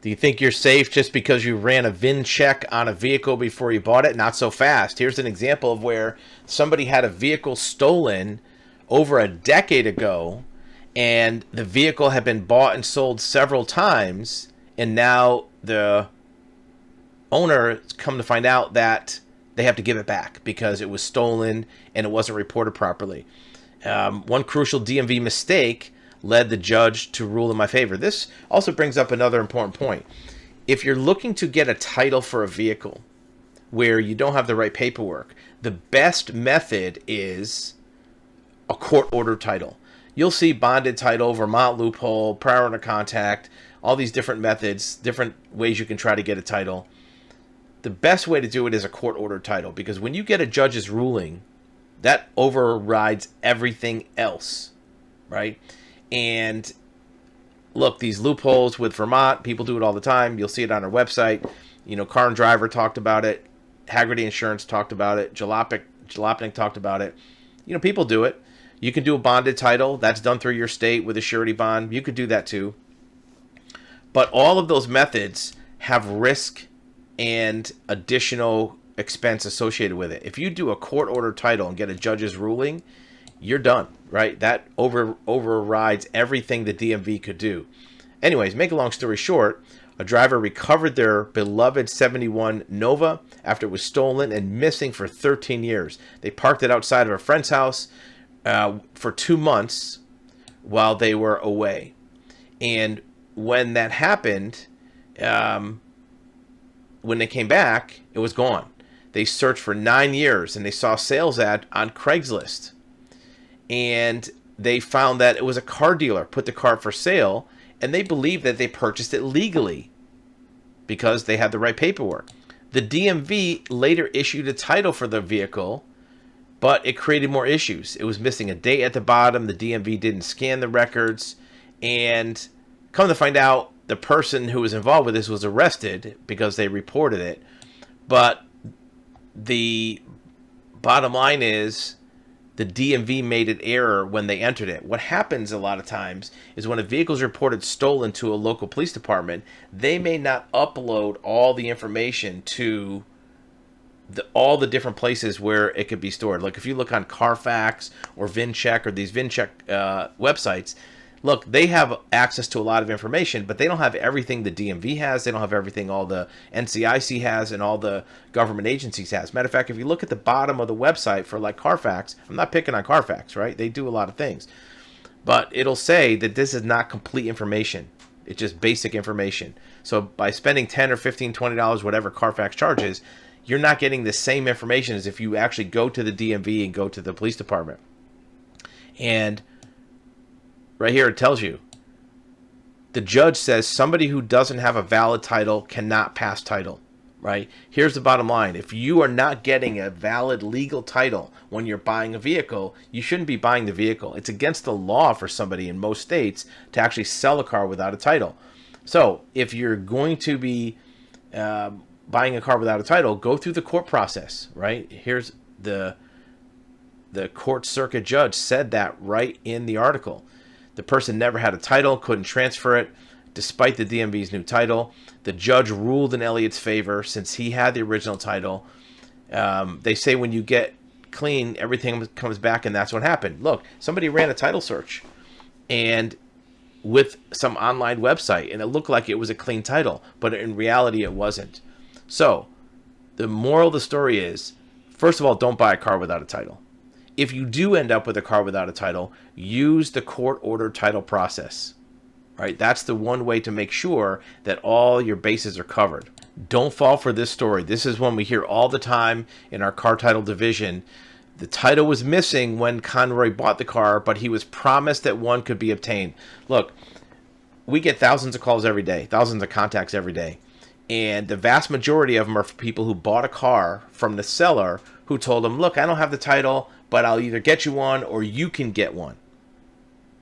Do you think you're safe just because you ran a VIN check on a vehicle before you bought it? Not so fast. Here's an example of where somebody had a vehicle stolen over a decade ago, and the vehicle had been bought and sold several times, and now the owner has come to find out that they have to give it back because it was stolen and it wasn't reported properly. One crucial DMV mistake led the judge to rule in my favor. This also brings up another important point. If you're looking to get a title for a vehicle where you don't have the right paperwork, the best method is a court-ordered title. You'll see bonded title, Vermont loophole, prior owner contact, all these different methods, different ways you can try to get a title. The best way to do it is a court-ordered title, because when you get a judge's ruling, that overrides everything else, right? And look, these loopholes with Vermont, people do it all the time. You'll see it on our website. You know, Car and Driver talked about it. Haggerty Insurance talked about it. Jalopnik talked about it. You know, people do it. You can do a bonded title. That's done through your state with a surety bond. You could do that too. But all of those methods have risk and additional expense associated with it. If you do a court-ordered title and get a judge's ruling, you're done, right? That overrides everything the DMV could do. Anyways, make a long story short, a driver recovered their beloved 71 Nova after it was stolen and missing for 13 years. They parked it outside of a friend's house for 2 months while they were away. And when that happened, when they came back, it was gone. They searched for 9 years and they saw a sales ad on Craigslist. And they found that it was a car dealer put the car for sale, and they believed that they purchased it legally because they had the right paperwork. The DMV later issued a title for the vehicle, but it created more issues. It was missing a date at the bottom. The DMV didn't scan the records, and come to find out, the person who was involved with this was arrested because they reported it. But the bottom line is, the DMV made an error when they entered it. What happens a lot of times is when a vehicle is reported stolen to a local police department, they may not upload all the information to all the different places where it could be stored. Like if you look on Carfax or VIN Check or these VIN Check websites, look, they have access to a lot of information, but they don't have everything the DMV has. They don't have everything all the NCIC has and all the government agencies has. Matter of fact, if you look at the bottom of the website for like Carfax, I'm not picking on Carfax, right? They do a lot of things. But it'll say that this is not complete information. It's just basic information. So by spending $10 or $15, $20, whatever Carfax charges, you're not getting the same information as if you actually go to the DMV and go to the police department. And right here, it tells you. The judge says somebody who doesn't have a valid title cannot pass title, right? Here's the bottom line. If you are not getting a valid legal title when you're buying a vehicle, you shouldn't be buying the vehicle. It's against the law for somebody in most states to actually sell a car without a title. So if you're going to be buying a car without a title, go through the court process, right? Here's the court circuit judge said that right in the article. The person never had a title, couldn't transfer it, despite the DMV's new title. The judge ruled in Elliott's favor since he had the original title. They say when you get clean, everything comes back, and that's what happened. Look, somebody ran a title search and with some online website, and it looked like it was a clean title, but in reality, it wasn't. So the moral of the story is, first of all, don't buy a car without a title. If you do end up with a car without a title, use the court-ordered title process, right? That's the one way to make sure that all your bases are covered. Don't fall for this story. This is one we hear all the time in our car title division. The title was missing when Conroy bought the car, but he was promised that one could be obtained. Look, we get thousands of calls every day, thousands of contacts every day. And the vast majority of them are for people who bought a car from the seller who told them, look, I don't have the title, but I'll either get you one or you can get one,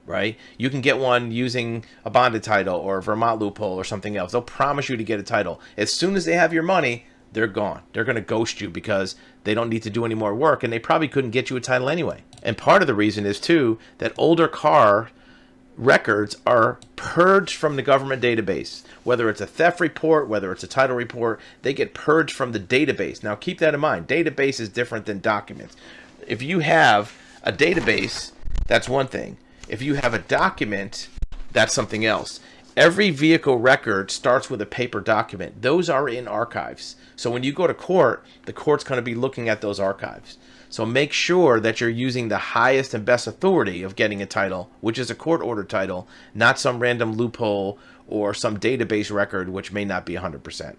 right? You can get one using a bonded title or a Vermont loophole or something else. They'll promise you to get a title. As soon as they have your money, they're gone. They're going to ghost you because they don't need to do any more work, and they probably couldn't get you a title anyway. And part of the reason is, too, that older car records are purged from the government database. Whether it's a theft report, whether it's a title report, they get purged from the database. Now keep that in mind. Database is different than documents. If you have a database, that's one thing. If you have a document, that's something else. Every vehicle record starts with a paper document. Those are in archives. So when you go to court, the court's going to be looking at those archives. So make sure that you're using the highest and best authority of getting a title, which is a court order title, not some random loophole or some database record which may not be 100%.